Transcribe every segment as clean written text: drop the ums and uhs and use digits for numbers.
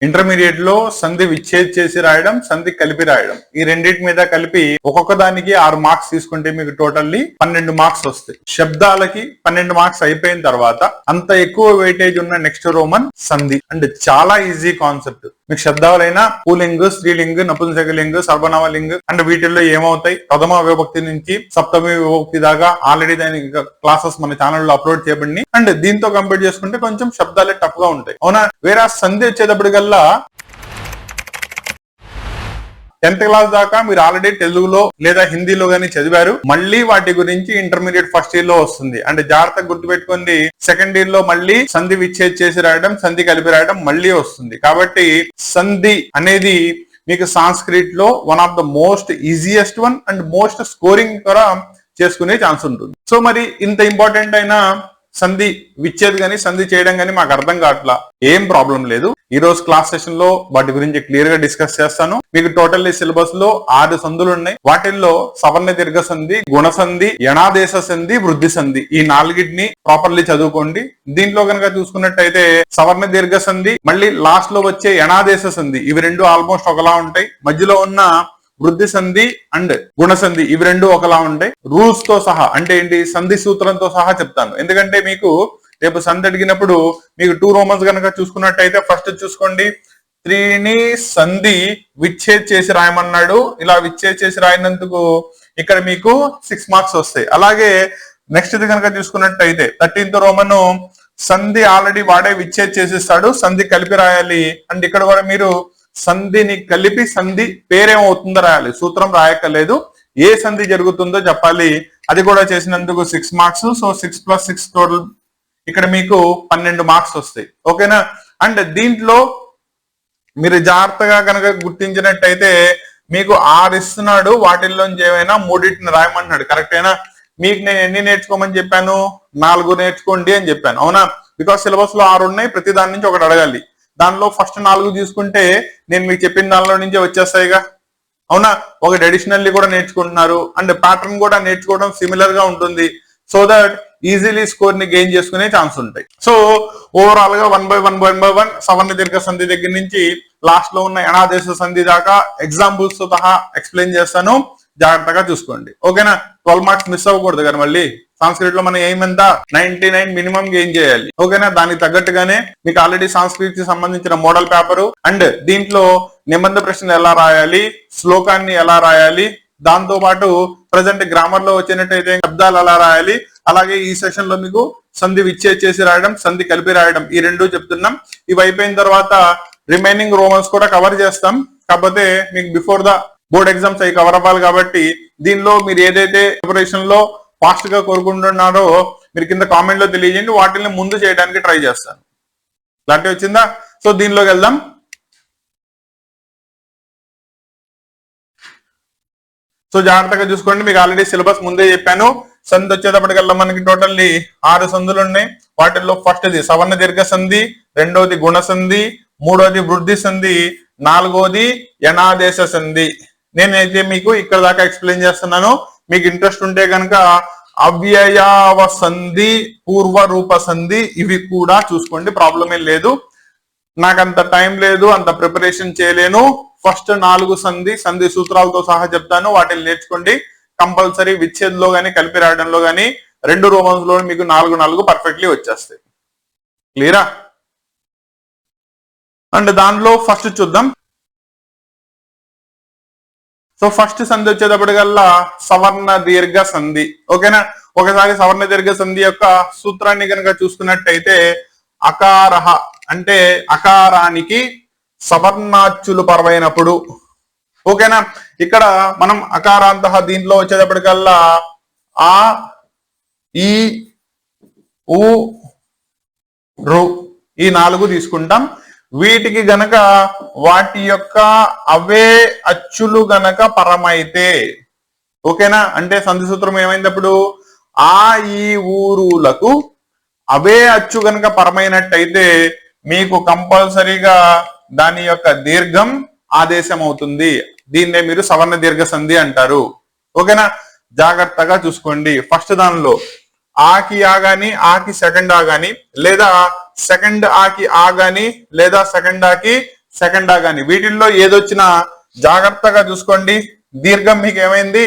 Intermediate లో సంధి విచ్ఛేద్ చేసి రాయడం, సంధి కలిపి రాయడం, ఈ రెండింటి మీద కలిపి ఒక్కొక్క దానికి 6 మార్క్స్ తీసుకుంటే మీకు టోటల్లీ 12 మార్క్స్ వస్తాయి. శబ్దాలకి 12 మార్క్స్ అయిపోయిన తర్వాత అంత ఎక్కువ వెయిటేజ్ ఉన్న నెక్స్ట్ రోమన్ సంధి. అంటే చాలా ఈజీ కాన్సెప్ట్. మీకు శబ్దాలైనా పుల్లింగ్, స్త్రీలింగ్, నపుంసకలింగ్, సర్వనామలింగ్ అండ్ వీటిల్లో ఏమవుతాయి, ప్రథమ విభక్తి నుంచి సప్తమి విభక్తి దాకా ఆల్రెడీ దాని క్లాసెస్ మన ఛానల్లో అప్లోడ్ చేయబడి అండ్ దీంతో కంపేర్ చేసుకుంటే కొంచెం శబ్దాలే టఫ్ గా ఉంటాయి. అవునా? వేరే సంధి వచ్చేటప్పటికల్లా 10th క్లాస్ దాకా మీరు ఆల్రెడీ తెలుగులో లేదా హిందీలో గానీ చదివారు. మళ్ళీ వాటి గురించి ఇంటర్మీడియట్ ఫస్ట్ ఇయర్ లో వస్తుంది. అంటే జాగ్రత్తగా గుర్తుపెట్టుకోండి, సెకండ్ ఇయర్ లో మళ్ళీ సంధి విచ్ఛేద్ చేసి రాయడం, సంధి కలిపి రాయడం మళ్ళీ వస్తుంది. కాబట్టి సంధి అనేది మీకు సాంస్క్రిట్ లో one of the most easiest one and most scoring కూడా చేసుకునే ఛాన్స్ ఉంటుంది. సో మరి ఇంత ఇంపార్టెంట్ అయిన సంధి విచ్ఛేద్ గానీ సంధి చేయడం గానీ మాకు అర్థం కావట్లా, ఏం ప్రాబ్లం లేదు. ఈ రోజు క్లాస్ సెషన్ లో వాటి గురించి క్లియర్ గా డిస్కస్ చేస్తాను. మీకు టోటల్లీ సిలబస్ లో 6 సంధులు ఉన్నాయి. వాటిల్లో సవర్ణ దీర్ఘ సంధి, గుణ సంధి, యణాదేశ సంధి, వృద్ధి సంధి, ఈ 4ని ప్రాపర్లీ చదువుకోండి. దీంట్లో కనుక చూసుకున్నట్టయితే సవర్ణ దీర్ఘ సంధి మళ్ళీ లాస్ట్ లో వచ్చే యణాదేశ సంధి ఇవి రెండు ఆల్మోస్ట్ ఒకలా ఉంటాయి. మధ్యలో ఉన్న వృద్ధి సంధి అండ్ గుణ సంధి ఇవి రెండు ఒకలా ఉంటాయి. రూల్స్ తో సహా అంటే ఏంటి, సంధి సూత్రంతో సహా చెప్తాను. ఎందుకంటే మీకు రేపు సంధి అడిగినప్పుడు మీకు 2 రోమన్స్ కనుక చూసుకున్నట్టయితే ఫస్ట్ చూసుకోండి, 3ని సంధి విచ్ఛేద్ చేసి రాయమన్నాడు. ఇలా విచ్ఛేద్ చేసి రాయినందుకు ఇక్కడ మీకు 6 మార్క్స్ వస్తాయి. అలాగే నెక్స్ట్ ఇది కనుక చూసుకున్నట్టయితే 13th రోమన్ సంధి ఆల్రెడీ వాడే విచ్ఛేద్ చేసేస్తాడు, సంధి కలిపి రాయాలి. అండ్ ఇక్కడ కూడా మీరు సంధిని కలిపి సంధి పేరేమవుతుందో రాయాలి, సూత్రం రాయక్కర్లేదు, ఏ సంధి జరుగుతుందో చెప్పాలి. అది కూడా చేసినందుకు 6 మార్క్స్. సో 6 + 6 టోటల్ ఇక్కడ మీకు 12 మార్క్స్ వస్తాయి. ఓకేనా? అండ్ దీంట్లో మీరు జాగ్రత్తగా కనుక గుర్తించినట్టయితే మీకు 6 ఇస్తున్నాడు, వాటిల్లోంచి ఏమైనా 3ని రాయమన్నాడు. కరెక్టేనా? మీకు నేను ఎన్ని నేర్చుకోమని చెప్పాను, 4 నేర్చుకోండి అని చెప్పాను. అవునా? బికాస్ సిలబస్ లో 6 ఉన్నాయి, ప్రతి దాని నుంచి ఒకటి అడగాలి. దానిలో ఫస్ట్ 4 తీసుకుంటే నేను మీకు చెప్పిన దానిలో నుంచే వచ్చేస్తాయిగా. అవునా? ఒకటి అడిషనల్లీ కూడా నేర్చుకుంటున్నారు అండ్ ప్యాటర్న్ కూడా నేర్చుకోవడం సిమిలర్ గా ఉంటుంది. సో దట్ ఈజీలీ స్కోర్ ని గెయిన్ చేసుకునే ఛాన్స్ ఉంటాయి. సో ఓవరాల్ గా 1 by 1 సవర్ణ దీర్ఘ సంధి దగ్గర నుంచి లాస్ట్ లో ఉన్న యణాదేశ సంధి దాకా ఎగ్జాంపుల్స్ తో సహా ఎక్స్ప్లెయిన్ చేస్తాను, జాగ్రత్తగా చూసుకోండి. ఓకేనా? 12 మార్క్స్ మిస్ అవ్వకూడదు కానీ మళ్ళీ సాంస్క్రిట్ లో మనం ఏమంతా 99 మినిమం గెయిన్ చేయాలి. ఓకేనా? దానికి తగ్గట్టుగానే మీకు ఆల్రెడీ సాంస్క్రిట్ కి సంబంధించిన మోడల్ పేపర్ అండ్ దీంట్లో నిబంధ ప్రశ్నలు ఎలా రాయాలి, శ్లోకాన్ని ఎలా రాయాలి, దాంతో పాటు ప్రజెంట్ గ్రామర్ లో వచ్చినట్టయితే శబ్దాలు ఎలా రాయాలి, అలాగే ఈ సెషన్ లో మీకు సంధి విచ్ఛేద్ చేసి రాయడం, సంధి కలిపి రాయడం, ఈ రెండు చెప్తున్నాం. ఇవి అయిపోయిన తర్వాత రిమైనింగ్ రోమన్స్ కూడా కవర్ చేస్తాం. కాకపోతే మీకు బిఫోర్ ద బోర్డ్ ఎగ్జామ్స్ అవి కవర్ అవ్వాలి కాబట్టి దీనిలో మీరు ఏదైతే ప్రిపరేషన్ లో ఫాస్ట్ గా కోరుకుంటున్నారో మీరు కింద కామెంట్ లో తెలియజేయండి, వాటిని ముందు చేయడానికి ట్రై చేస్తాను. క్లారిటీ వచ్చిందా? సో దీనిలోకి వెళ్దాం. సో జాగ్రత్తగా చూసుకోండి, మీకు ఆల్రెడీ సిలబస్ ముందే చెప్పాను. సంధి వచ్చేటప్పటికల్లా మనకి టోటల్లీ 6 సంధులు ఉన్నాయి. వాటిల్లో ఫస్ట్ది సవర్ణ దీర్ఘ సంధి, రెండోది గుణ సంధి, మూడోది వృద్ధి సంధి, 4వది యణాదేశ సంధి. నేనైతే మీకు ఇక్కడ దాకా ఎక్స్ప్లెయిన్ చేస్తున్నాను. మీకు ఇంట్రెస్ట్ ఉంటే కనుక అవ్యయావ సంధి, పూర్వ రూప సంధి ఇవి కూడా చూసుకోండి, ప్రాబ్లం ఏం లేదు. నాకు అంత టైం లేదు, అంత ప్రిపరేషన్ చేయలేను. ఫస్ట్ 4 సంధి సూత్రాలతో సహా చెప్తాను, వాటిని నేర్చుకోండి. కంపల్సరీ విచ్ఛేద్ లో గానీ కలిపి రాయడంలో గానీ 2 రోమన్స్ లో మీకు 4 పర్ఫెక్ట్లీ వచ్చేస్తాయి. క్లియరా? అండ్ దానిలో ఫస్ట్ చూద్దాం. సో ఫస్ట్ సంధి వచ్చేటప్పటికల్లా సవర్ణ దీర్ఘ సంధి. ఓకేనా? ఒకసారి సవర్ణ దీర్ఘ సంధి యొక్క సూత్రాన్ని కనుక చూసుకున్నట్టయితే అకారహ అంటే అకారానికి సవర్ణాచ్యులు పరమైనప్పుడు. ఓకేనా? ఇక్కడ మనం అకారాంత దీంట్లో వచ్చేటప్పటికల్లా ఆ, ఈ, ఉ, రు ఈ 4 తీసుకుంటాం. వీటికి గనక వాటి యొక్క అవే అచ్చులు గనక పరమైతే, ఓకేనా? అంటే సంధి సూత్రం ఏమైనప్పుడు ఆ, ఈ, ఊరులకు అవే అచ్చు గనక పరమైనట్టయితే మీకు కంపల్సరీగా దాని యొక్క దీర్ఘం ఆదేశం అవుతుంది. దీన్నే మీరు సవర్ణ దీర్ఘ సంధి అంటారు. ఓకేనా? జాగ్రత్తగా చూసుకోండి. ఫస్ట్ దానిలో ఆకి ఆ గాని, ఆకి సెకండ్ ఆ గాని, లేదా సెకండ్ ఆకి ఆ గాని, లేదా సెకండ్ ఆకి సెకండా గాని వీటిల్లో ఏదొచ్చినా జాగ్రత్తగా చూసుకోండి. దీర్ఘం మీకు ఏమైంది?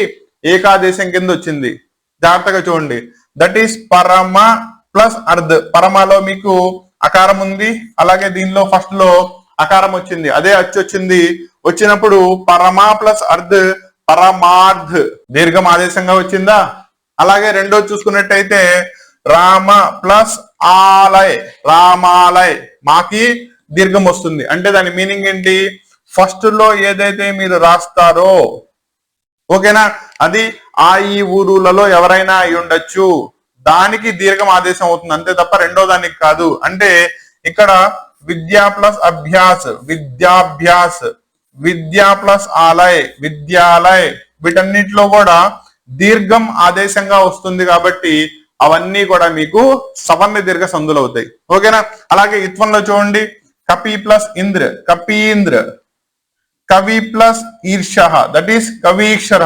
ఏకాదేశం కింద వచ్చింది. జాగ్రత్తగా చూడండి. దట్ ఈస్ పరమ ప్లస్ అర్ధ్. పరమలో మీకు అకారం ఉంది, అలాగే దీనిలో ఫస్ట్ లో అకారం వచ్చింది, అదే అచ్చు వచ్చింది. వచ్చినప్పుడు పరమ ప్లస్ అర్ధ్ పరమార్థ్ దీర్ఘం ఆదేశంగా వచ్చిందా? అలాగే రెండోది చూసుకున్నట్టయితే రామ ప్లస్ ఆలయ్ రామాలయ్ మాకి దీర్ఘం వస్తుంది. అంటే దాని మీనింగ్ ఏంటి? ఫస్ట్ లో ఏదైతే మీరు రాస్తారో ఓకేనా, అది ఆ ఈ ఊరులలో ఎవరైనా అయి ఉండొచ్చు, దానికి దీర్ఘం ఆదేశం అవుతుంది అంతే తప్ప రెండో దానికి కాదు. అంటే ఇక్కడ విద్యా ప్లస్ అభ్యాస్ విద్యాభ్యాస్, విద్యా ప్లస్ ఆలయ్ విద్యాలయ్, వీటన్నిటిలో కూడా దీర్ఘం ఆదేశంగా వస్తుంది కాబట్టి అవన్నీ కూడా మీకు సవర్ణ దీర్ఘ సందులు అవుతాయి. ఓకేనా. అలాగే ఇత్వంలో చూడండి, కపి ప్లస్ ఇంద్ర కపీంద్ర, కవి ప్లస్ ఈర్ష దట్ ఈస్ కవీక్షర,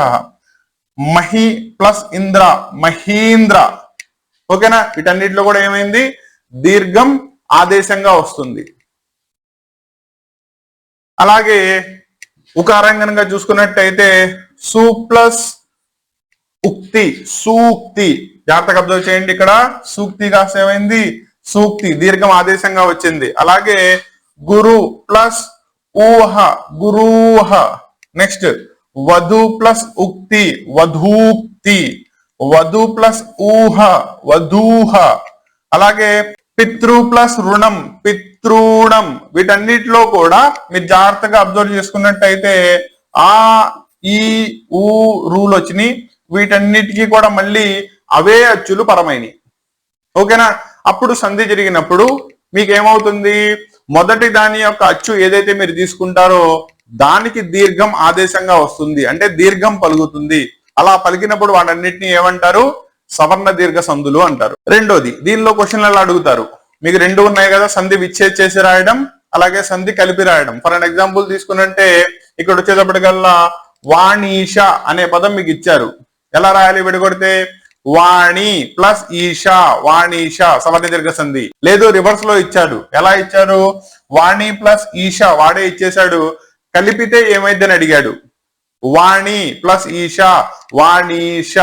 మహి ప్లస్ ఇంద్ర మహీంద్ర. ఓకేనా. వీటన్నిటిలో కూడా ఏమైంది? దీర్ఘం ఆదేశంగా వస్తుంది. అలాగే ఉకారం కనుక చూసుకున్నట్టయితే సు ప్లస్ ఉక్తి సూక్తి. జాగ్రత్తగా అబ్జర్వ్ చేయండి. ఇక్కడ సూక్తి కాస్త ఏమైంది? సూక్తి దీర్ఘం ఆదేశంగా వచ్చింది. అలాగే గురు ప్లస్ ఊహ గురూహ. నెక్స్ట్ వధు ప్లస్ ఉక్తి వధూక్తి, వధు ప్లస్ ఊహ వధూహ. అలాగే పితృ ప్లస్ రుణం పితృణం. వీటన్నిటిలో కూడా మీరు జాగ్రత్తగా అబ్జర్వ్ చేసుకున్నట్టయితే ఆ ఈ ఊ రూలు వచ్చినాయి. వీటన్నిటికీ కూడా మళ్ళీ అవే అచ్చులు పరమైనవి. ఓకేనా. అప్పుడు సంధి జరిగినప్పుడు మీకు ఏమవుతుంది? మొదటి దాని యొక్క అచ్చు ఏదైతే మీరు తీసుకుంటారో దానికి దీర్ఘం ఆదేశంగా వస్తుంది, అంటే దీర్ఘం పలుకుతుంది. అలా పలికినప్పుడు వాటన్నిటిని ఏమంటారు? సవర్ణ దీర్ఘ సంధులు అంటారు. రెండోది, దీనిలో క్వశ్చన్లు ఎలా అడుగుతారు? మీకు రెండు ఉన్నాయి కదా, సంధి విచ్ఛేద్ చేసి రాయడం, అలాగే సంధి కలిపి రాయడం. ఫర్ అన్ ఎగ్జాంపుల్ తీసుకున్నట్టే ఇక్కడ వచ్చేటప్పటికల్లా వాణీష అనే పదం మీకు ఇచ్చారు. ఎలా రాయాలి విడగొడితే? వాణి ప్లస్ ఈషా వాణీష సవర్ణ దీర్ఘ సంధి. లేదు రివర్స్ లో ఇచ్చాడు. ఎలా ఇచ్చారు? వాణి ప్లస్ ఈషా వాడే ఇచ్చేశాడు, కలిపితే ఏమైందని అడిగాడు. వాణి ప్లస్ ఈషా వాణీష.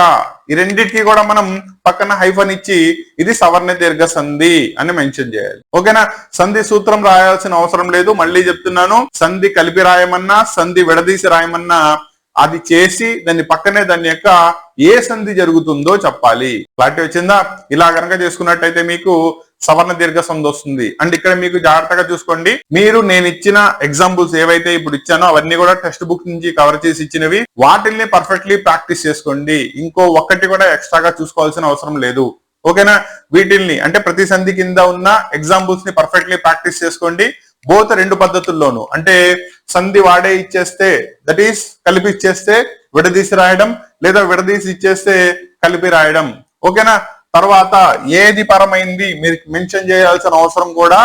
ఈ రెండింటికి కూడా మనం పక్కన హైఫన్ ఇచ్చి ఇది సవర్ణ దీర్ఘ సంధి అని మెన్షన్ చేయాలి. ఓకేనా. సంధి సూత్రం రాయాల్సిన అవసరం లేదు. మళ్ళీ చెప్తున్నాను, సంధి కలిపి రాయమన్నా సంధి విడదీసి రాయమన్నా అది చేసి దాన్ని పక్కనే దాని యొక్క ఏ సంధి జరుగుతుందో చెప్పాలి. క్లారిటీ వచ్చిందా? ఇలా కనుక చేసుకున్నట్టయితే మీకు సవర్ణ దీర్ఘ సంధి వస్తుంది. అండ్ ఇక్కడ మీకు జాగ్రత్తగా చూసుకోండి, మీరు నేను ఇచ్చిన ఎగ్జాంపుల్స్ ఏవైతే ఇప్పుడు ఇచ్చానో అవన్నీ కూడా టెక్స్ట్ బుక్ నుంచి కవర్ చేసి ఇచ్చినవి. వాటిల్ని పర్ఫెక్ట్లీ ప్రాక్టీస్ చేసుకోండి. ఇంకో ఒక్కటి కూడా ఎక్స్ట్రాగా చూసుకోవాల్సిన అవసరం లేదు. ఓకేనా. వీటిల్ని అంటే ప్రతి సంధి కింద ఉన్న ఎగ్జాంపుల్స్ ని పర్ఫెక్ట్లీ ప్రాక్టీస్ చేసుకోండి. బోత్ రెండు పద్ధతుల్లోనూ, అంటే సంధి వాడే ఇచ్చేస్తే దట్ ఈస్ కలిపి ఇచ్చేస్తే విడదీసి రాయడం, లేదా విడదీసి ఇచ్చేస్తే కలిపి రాయడం. ఓకేనా. తర్వాత ఏది పరమైంది మీరు మెన్షన్ చేయాల్సిన అవసరం కూడా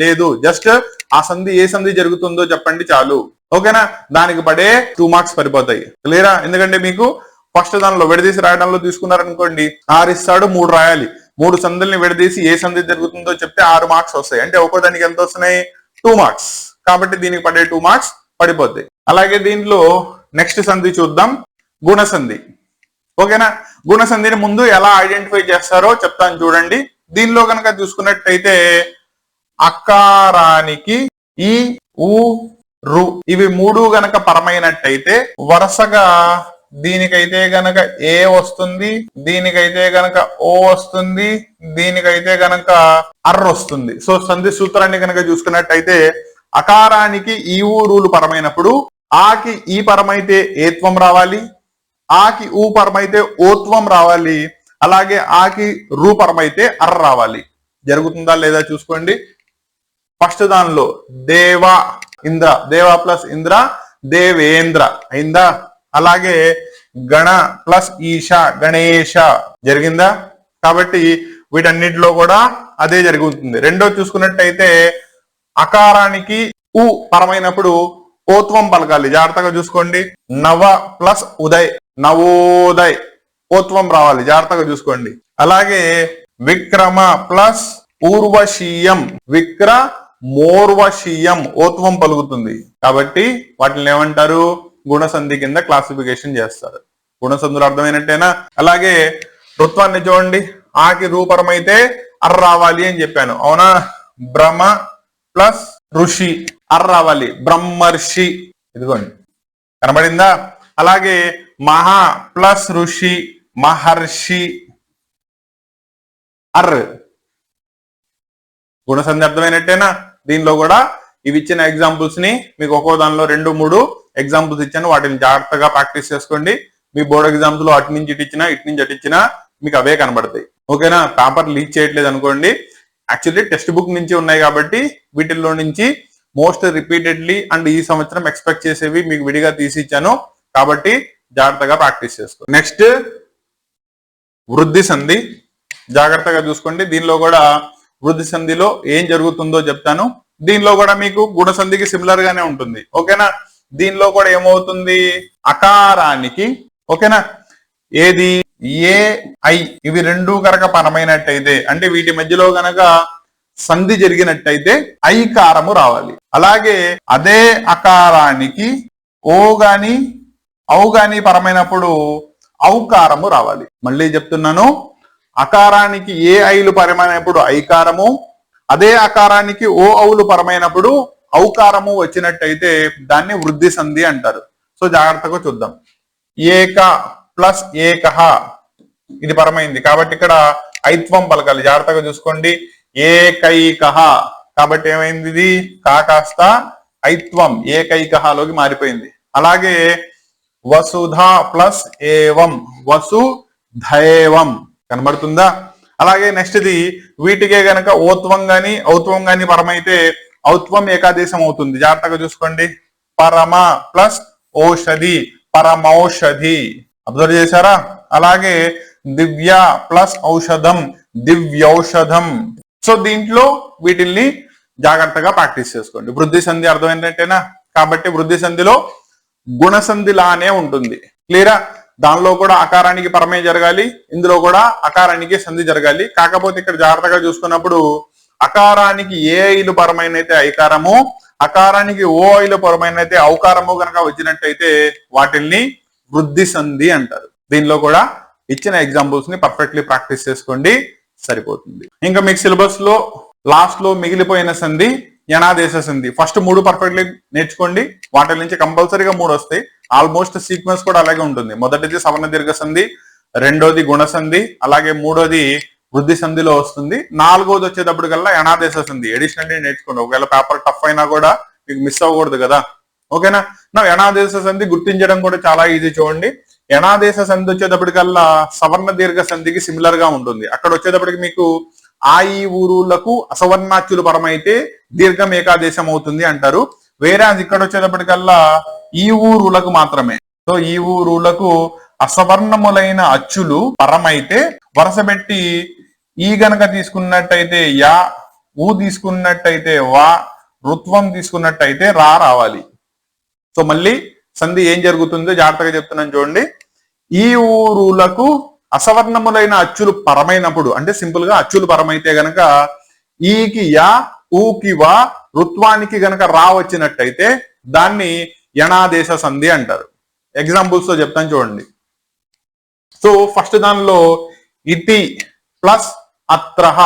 లేదు. జస్ట్ ఆ సంధి ఏ సంధి జరుగుతుందో చెప్పండి చాలు. ఓకేనా. దానికి పడే 2 మార్క్స్ పడిపోతాయి. క్లియరా? ఎందుకంటే మీకు ఫస్ట్ దానిలో విడదీసి రాయడంలో తీసుకున్నారనుకోండి, 6 ఇస్తాడు, 3 రాయాలి. 3 సంధుల్ని విడదీసి ఏ సంధి జరుగుతుందో చెప్తే 6 మార్క్స్ వస్తాయి. అంటే ఒక్కో దానికి ఎంత వస్తున్నాయి? 2 మార్క్స్. కాబట్టి దీనికి పడే 2 మార్క్స్ పడిపోతాయి. అలాగే దీంట్లో నెక్స్ట్ సంధి చూద్దాం, గుణసంధి. ఓకేనా. గుణసంధిని ముందు ఎలా ఐడెంటిఫై చేస్తారో చెప్తాను చూడండి. దీనిలో కనుక చూసుకున్నట్టయితే అకారానికి ఈ ఊ రు ఇవి 3 గనక పరమైనట్టయితే వరుసగా దీనికైతే గనక ఏ వస్తుంది, దీనికైతే గనక ఓ వస్తుంది, దీనికైతే గనక అర్ వస్తుంది. సో సంధి సూత్రాన్ని కనుక చూసుకున్నట్టయితే అకారానికి ఈ ఊ రూలు పరమైనప్పుడు ఆకి ఈ పరమైతే ఏత్వం రావాలి, ఆకి ఊ పరమైతే ఓత్వం రావాలి, అలాగే ఆకి రూ పరమైతే అర్ రావాలి. జరుగుతుందా లేదా చూసుకోండి. ఫస్ట్ దానిలో దేవ ఇంద్ర, దేవ ప్లస్ ఇంద్ర దేవేంద్ర అయిందా? అలాగే గణ ప్లస్ ఈశ గణేశ జరిగిందా? కాబట్టి వీటన్నిటిలో కూడా అదే జరుగుతుంది. రెండో చూసుకున్నట్టయితే అకారానికి ఉ పరమైనప్పుడు ఓత్వం పలకాలి. జాగ్రత్తగా చూసుకోండి. నవ ప్లస్ ఉదయ్ నవోదయ్ ఓత్వం రావాలి. జాగ్రత్తగా చూసుకోండి. అలాగే విక్రమ ప్లస్ ఊర్వశీయం విక్ర మోర్వశీయం ఓత్వం పలుకుతుంది. కాబట్టి వాటిని ఏమంటారు? గుణసంధి కింద క్లాసిఫికేషన్ చేస్తారు. గుణసంధులు అర్థమైనట్టేనా? అలాగే రుత్వాన్ని చూడండి, ఆకి రూపరమైతే అర్ రావాలి అని చెప్పాను, అవునా? బ్రహ్మ ప్లస్ ఋషి, అర్ రావాలి, బ్రహ్మర్షి. ఇదిగోండి, కనబడిందా? అలాగే మహా ప్లస్ ఋషి, మహర్షి, అర్. గుణసంధి అర్థమైనట్టేనా? దీనిలో కూడా ఇవి ఇచ్చిన ఎగ్జాంపుల్స్ ని మీకు ఒక్కో దానిలో 2-3 ఎగ్జాంపుల్స్ ఇచ్చాను, వాటిని జాగ్రత్తగా ప్రాక్టీస్ చేసుకోండి. మీ బోర్డ్ ఎగ్జామ్స్ లో అటు నుంచి ఇటు ఇచ్చినా, ఇటు నుంచి అటు ఇచ్చినా మీకు అవే కనబడతాయి. ఓకేనా? పేపర్ లీక్ చేయట్లేదు అనుకోండి, యాక్చువల్లీ టెక్స్ట్ బుక్ నుంచి ఉన్నాయి కాబట్టి వీటిల్లో నుంచి మోస్ట్ రిపీటెడ్లీ అండ్ ఈ సంవత్సరం ఎక్స్పెక్ట్ చేసేవి మీకు విడిగా తీసి ఇచ్చాను, కాబట్టి జాగ్రత్తగా ప్రాక్టీస్ చేసుకోండి. నెక్స్ట్ వృద్ధి సంధి, జాగ్రత్తగా చూసుకోండి. దీనిలో కూడా వృద్ధి సంధిలో ఏం జరుగుతుందో చెప్తాను. దీనిలో కూడా మీకు గుణసంధికి సిమిలర్ గానే ఉంటుంది. ఓకేనా? దీనిలో కూడా ఏమవుతుంది? అకారానికి, ఓకేనా, ఏది ఏ ఐ ఇవి రెండు కనుక పరమైనట్టయితే, అంటే వీటి మధ్యలో గనక సంధి జరిగినట్టయితే ఐకారము రావాలి. అలాగే అదే అకారానికి ఓ గాని ఔ గాని పరమైనప్పుడు ఔకారము రావాలి. మళ్ళీ చెప్తున్నాను, అకారానికి ఏ ఐలు పరమైనప్పుడు ఐకారము, అదే అకారానికి ఓ ఔలు పరమైనప్పుడు ఔకారము వచ్చినట్టయితే దాన్ని వృద్ధి సంధి అంటారు. సో జాగ్రత్తగా చూద్దాం. ఏక ప్లస్ ఏకహ ఇది పరమైంది కాబట్టి ఇక్కడ ఐత్వం పలకాలి. జాగ్రత్తగా చూసుకోండి. ఏకైకహ కాబట్టి ఏమైంది? ఇది కా కాస్త ఐత్వం ఏకైకహలోకి మారిపోయింది. అలాగే వసుధ ప్లస్ ఏవం వసుధైవం, కనబడుతుందా? అలాగే నెక్స్ట్ ఇది వీటికే గనక ఓత్వం గాని ఔత్వం గాని పరమైతే ఔత్వం ఏకాదేశం అవుతుంది. జాగ్రత్తగా చూసుకోండి. పరమ ప్లస్ ఔషధి పరమౌషధి, అబ్జర్వ్ చేశారా? అలాగే దివ్య ప్లస్ ఔషధం దివ్యౌషధం. సో దీంట్లో వీటిల్ని జాగ్రత్తగా ప్రాక్టీస్ చేసుకోండి. వృద్ధి సంధి అర్థమైనట్టేనా? కాబట్టి వృద్ధి సంధిలో గుణసంధి లానే ఉంటుంది. క్లియరా? దానిలో కూడా అకారానికి పరమే జరగాలి, ఇందులో కూడా అకారానికి సంధి జరగాలి. కాకపోతే ఇక్కడ జాగ్రత్తగా చూసుకున్నప్పుడు అకారానికి ఏ ఐలు పరమైనైతే ఐకారము, అకారానికి ఓ ఐలు పరమైనైతే ఔకారము కనుక వచ్చినట్టయితే వాటిల్ని వృద్ధి సంధి అంటారు. దీనిలో కూడా ఇచ్చిన ఎగ్జాంపుల్స్ ని పర్ఫెక్ట్లీ ప్రాక్టీస్ చేసుకోండి, సరిపోతుంది. ఇంకా మీకు సిలబస్ లో లాస్ట్ లో మిగిలిపోయిన సంధి యనాదేశ సంధి. ఫస్ట్ 3 పర్ఫెక్ట్లీ నేర్చుకోండి, వాటి నుంచి కంపల్సరీగా 3 వస్తాయి. ఆల్మోస్ట్ సీక్వెన్స్ కూడా అలాగే ఉంటుంది. మొదటిది సవర్ణ దీర్ఘ సంధి, రెండోది గుణ సంధి, అలాగే మూడోది వృద్ధి సంధిలో వస్తుంది. 4వది వచ్చేటప్పటికల్లా యనాదేశ సంధి. అడిషనల్లీ నేర్చుకోండి, ఒకవేళ పేపర్ టఫ్ అయినా కూడా మీకు మిస్ అవ్వకూడదు కదా. ఓకేనా? నా యనాదేశ సంధి గుర్తించడం కూడా చాలా ఈజీ. చూడండి, యనాదేశ సంధి వచ్చేటప్పటికల్లా సవర్ణ దీర్ఘ సంధికి సిమిలర్ గా ఉంటుంది. అక్కడ వచ్చేటప్పటికి మీకు ఆ ఈ ఊరులకు అసవర్ణాచ్యులు పరమైతే దీర్ఘం ఏకాదేశం అవుతుంది అంటారు. వేరే ఇక్కడ వచ్చేటప్పటికల్లా ఈ ఊరులకు మాత్రమే. సో ఈ ఊరులకు అసవర్ణములైన అచ్చులు పరమైతే వరుస పెట్టి ఈ గనక తీసుకున్నట్టయితే యా, ఊ తీసుకున్నట్టయితే వా, రుత్వం తీసుకున్నట్టయితే రా రావాలి. సో మళ్ళీ సంధి ఏం జరుగుతుందో జాగ్రత్తగా చెప్తున్నాను చూడండి. ఈ ఊరులకు అసవర్ణములైన అచ్చులు పరమైనప్పుడు, అంటే సింపుల్ గా అచ్చులు పరమైతే గనక ఈకి యా, ఊకి వా, రుత్వానికి గనక రా వచ్చినట్టయితే దాన్ని యనాదేశ సంధి అంటారు. ఎగ్జాంపుల్స్ తో చెప్తాను చూడండి. సో ఫస్ట్ దానిలో ఇతి ప్లస్ అత్రహ,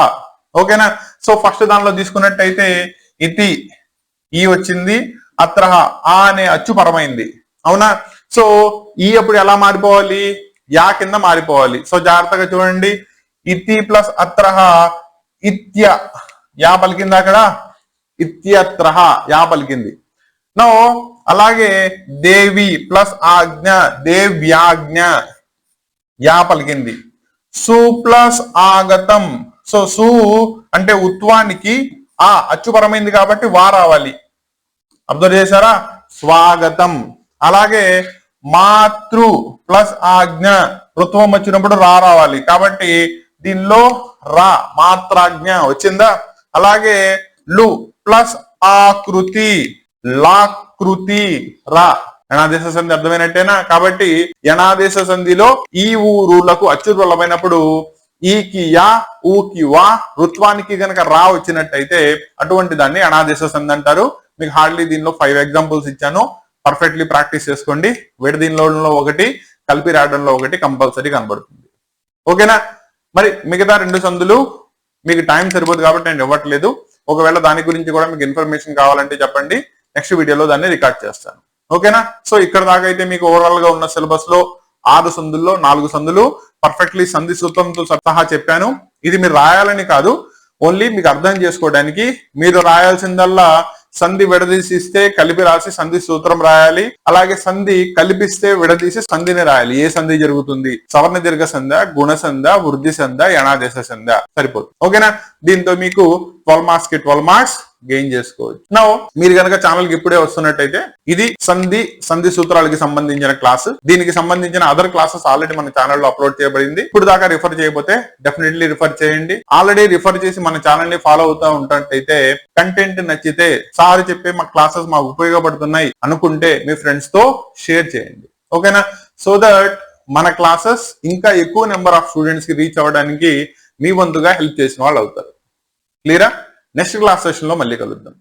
ఓకేనా? సో ఫస్ట్ దానిలో తీసుకున్నట్టయితే ఇతి ఈ వచ్చింది, అత్రహ ఆ అనే అచ్చు పరమైంది, అవునా? సో ఈ అప్పుడు ఎలా మారిపోవాలి? యా కింద మారిపోవాలి. సో జాగ్రత్తగా చూడండి. ఇతి ప్లస్ అత్రహ ఇత్య, యా పలికింది అక్కడ, ఇత్యత్రహ యా పలికింది. నో అలాగే దేవి ప్లస్ ఆజ్ఞ దేవ్యాజ్ఞ యా పలికింది. సు ప్లస్ ఆగతం, సో సు అంటే ఉత్వానికి ఆ అచ్చుపరమైంది కాబట్టి వా రావాలి. అబ్జర్వ్ చేశారా? స్వాగతం. అలాగే మాతృ ప్లస్ ఆజ్ఞ ఋత్వం వచ్చినప్పుడు రా రావాలి కాబట్టి దీనిలో రా మాత్రాజ్ఞ వచ్చిందా? అలాగే లు ప్లస్ ఆకృతి లాకృతి రా. యనాదేశ సంధి అర్థమైనట్టేనా? కాబట్టి యనాదేశ సంధిలో ఈ ఊరులకు అచ్చు బలమైనప్పుడు ఈకి యా, ఊకి వా, రుత్వానికి గనక రా వచ్చినట్టయితే అటువంటి దాన్ని అనాదేశ సంధి అంటారు. మీకు హార్డ్లీ దీనిలో 5 ఎగ్జాంపుల్స్ ఇచ్చాను, పర్ఫెక్ట్లీ ప్రాక్టీస్ చేసుకోండి. విడదీనిలో ఒకటి, కలిపి రాయడంలో ఒకటి కంపల్సరీ కనబడుతుంది. ఓకేనా? మరి మిగతా 2 సందులు మీకు టైం సరిపోదు కాబట్టి నేను ఇవ్వట్లేదు. ఒకవేళ దాని గురించి కూడా మీకు ఇన్ఫర్మేషన్ కావాలంటే చెప్పండి, నెక్స్ట్ వీడియోలో దాన్ని రికార్డ్ చేస్తాను. ఓకేనా? సో ఇక్కడ దాకా అయితే మీకు ఓవరాల్ గా ఉన్న సిలబస్ లో 6 సందుల్లో 4 సందులు పర్ఫెక్ట్లీ సంధి సూత్రంతో సహా చెప్పాను. ఇది మీరు రాయాలని కాదు, ఓన్లీ మీకు అర్థం చేసుకోవడానికి. మీరు రాయాల్సిందల్లా సంధి విడదీసిస్తే కలిపి రాసి సంధి సూత్రం రాయాలి, అలాగే సంధి కలిపిస్తే విడదీసి సంధిని రాయాలి. ఏ సంధి జరుగుతుంది, సవర్ణ దీర్ఘ సంధ, గుణ సంధ, వృద్ధి సంధ, యణాదేశ సంధ, సరిపోతుంది. ఓకేనా? దీంతో మీకు 12 మార్క్స్ కి 12 మార్క్స్ గెయిన్ చేసుకోవచ్చు. నౌ మీరు కనుక ఛానల్ కి ఇప్పుడే వస్తున్నట్టయితే ఇది సంధి సూత్రాలకి సంబంధించిన క్లాస్. దీనికి సంబంధించిన అదర్ క్లాసెస్ ఆల్రెడీ మన ఛానల్లో అప్లోడ్ చేయబడింది. ఇప్పుడు దాకా రిఫర్ చేయకపోతే డెఫినెట్లీ రిఫర్ చేయండి. ఆల్రెడీ రిఫర్ చేసి మన ఛానల్ ని ఫాలో అవుతూ ఉంటున్నట్టయితే, కంటెంట్ నచ్చితే, సార్ చెప్పే మా క్లాసెస్ మాకు ఉపయోగపడుతున్నాయి అనుకుంటే మీ ఫ్రెండ్స్ తో షేర్ చేయండి. ఓకేనా? సో దట్ మన క్లాసెస్ ఇంకా ఎక్కువ నెంబర్ ఆఫ్ స్టూడెంట్స్ కి రీచ్ అవ్వడానికి మీ వంతుగా హెల్ప్ చేసిన వాళ్ళు అవుతారు. క్లియరా? నెక్స్ట్ క్లాస్ సెషన్ లో మళ్ళీ కలుద్దాం.